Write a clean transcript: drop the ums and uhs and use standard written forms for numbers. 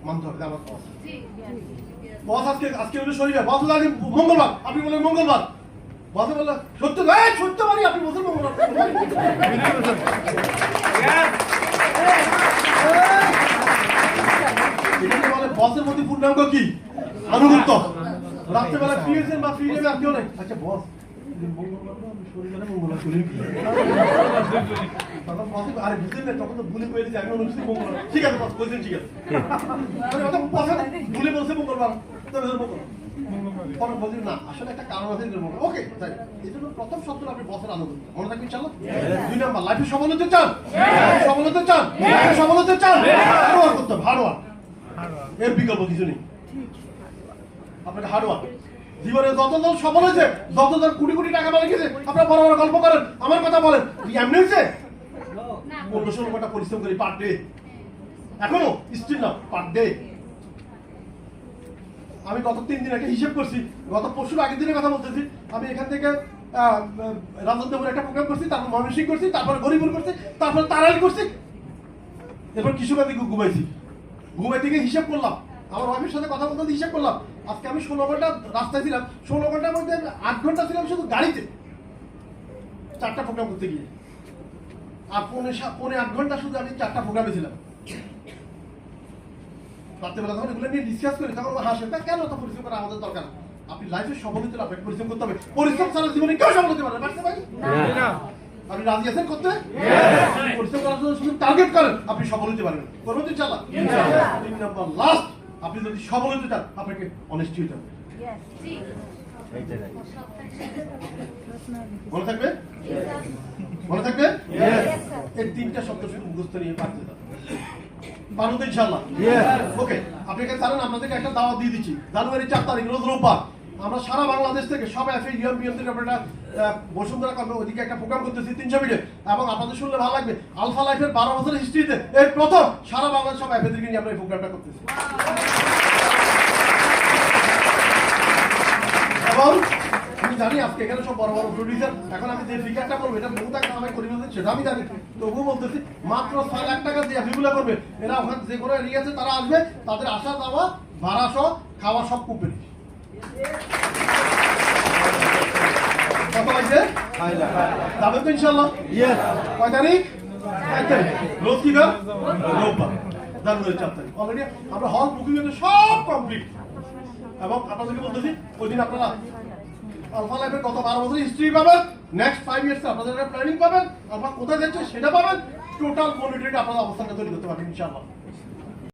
মানতে হবে আমার বস আজকে হলো শনিবার, বস হলো আজকে মঙ্গলবার, আপনি বলেন মঙ্গলবার, বসে বললো সত্য সত্যবারই, আপনি বলছেন মঙ্গলবার। বসের মধ্যে পূর্ণাঙ্গ কি আনুগত্য। রাত্রেবেলা ফ্রি হয়েছেন বা ফ্রি নেবে আর কেউ নেই, আচ্ছা বস আরে বুঝলেন না, তখন তো ভুলে পেয়ে আমি অনুষ্ঠিত মঙ্গলবার, ঠিক আছে বস বলছেন, ঠিক আছে ভুলে বলছে মঙ্গলবার, বলছেন না আসলে একটা কারণ আছে, ওকে তাই এই জন্য প্রথম শব্দ আপনি বসের আনুগত্য মনে থাকবেন ইনশাআল্লাহ। 2 নাম্বার, লাইফে সফলতা চান, সফলতা চান, সফলতা চান, হার্ডওয়ার্ক করতে হবে, হার্ডওয়ার্ক, এর বিকল্প কিছু নেই। আপনাকে হার্ডওয়ার্ক, জীবনে যতজন সফল হয়েছে, যতজন কোটি কোটি টাকা মালিক হয়েছে, আপনারা বড় বড় গল্প করেন, আমার কথা বলেন, এমনি হয়েছে 15-16 ঘন্টা পরিশ্রম করি পার ডে, এখনো স্টিল না পার ডে। আমি গত 3 দিন আগে হিসেব করছি, গত পরশুর আগের দিনের কথা বলতেছি, আমি এখান থেকে রাজনপুরে একটা প্রোগ্রাম করছি, তারপর ময়মনসিংহ করছি, তারপর গরিপুর করছি, তারপর তারাইল করছি, এরপর কিশোরগঞ্জে ঘুমাইছি। ঘুমাই থেকে হিসেব করলাম, আমার ওয়াইফের সাথে কথা বলতে হিসেব করলাম, আজকে আমি 16 ঘন্টা রাস্তায় ছিলাম, 16 ঘন্টার মধ্যে 8 ঘন্টা ছিলাম শুধু গাড়িতে 4টা প্রোগ্রাম করতে গিয়ে, আর পৌনে 8 ঘন্টা শুধু আমি 4টা প্রোগ্রামে ছিলাম। রাত্রেবেলা যখন এগুলো নিয়ে ডিসকাস করি তখন হাসে, তা কেন তো পরিশ্রম করা আমাদের দরকার? আপনি লাইফে সফল হতে আপনাকে পরিশ্রম করতে হবে, পরিশ্রম ছাড়া জীবনে কেউ সফল হতে পারে না। আপনি রাজি আছেন করতে? পরিশ্রম করার জন্য শুধু টার্গেট করেন, আপনি সফল হতে পারবেন। করবেন তো ইনশাআল্লাহ। 3 নাম্বার লাস্ট, আপনি যদি সফল হতে চান আপনাকে অনেস্টি হতে হবে। মনে থাকবে? মনে থাকবে? এই 3টা শব্দ শুধু মুখস্থ নিয়ে পারতে থাকবে, পারবেন তো ইনশাআল্লাহ। ওকে, আপনি কাছে জানেন আপনাদেরকে একটা দাওয়াত দিয়ে দিচ্ছি, জানুয়ারি 4 তারিখ রোজ রোববার আমরা সারা বাংলাদেশ থেকে সব এফএ ইউএমপিএম থেকে আমরা বসুন্ধরা করবে, ওদিকে একটা প্রোগ্রাম করতেছি 300 মিনিট, এবং আপনাদের শুনলে ভালো লাগবে, আলফা লাইফের 12 বছরের হিস্ট্রিতে এই প্রথম সারা বাংলাদেশ সব এফএ থেকে নিয়ে আমরা এই প্রোগ্রামটা করতেছি। এবং আমি জানি আজকে এখানে সব বড় বড় প্রডিউসার, এখন আমি যে ফিগারটা করবো এটা বহু টাকা আমায় করে বলতে, সেটা আমি জানি, তবুও বলতেছি মাত্র 6 লাখ টাকা দিয়ে এফএগুলো করবে, এরা ওখানে যে কোনো এরিয়া আছে তারা আসবে, তাদের আসা যাওয়া ভাড়া সহ খাওয়া সব কোম্পানি। কত লাগছে? যাবেন তো ইনশাআল্লাহ? কয় তারিখ? 5 তারিখ, রোজ কি বার? রোববার, জানুয়ারি 4 তারিখ। অলরেডি আমরা হল বুকিং সব কমপ্লিট, এবং আপনাদেরকে বলতেছি ওই দিন আপনারা আলফা লাইফের গত 12 বছরের হিস্ট্রি পাবেন, নেক্সট 5 ইয়ার্স আপনাদের একটা প্ল্যানিং পাবেন, আপনারা কোথায় যাচ্ছে সেটা পাবেন, টোটাল মনিটরিং আপনারা অবস্থানটা তৈরি করতে পারবেন ইনশাআল্লাহ।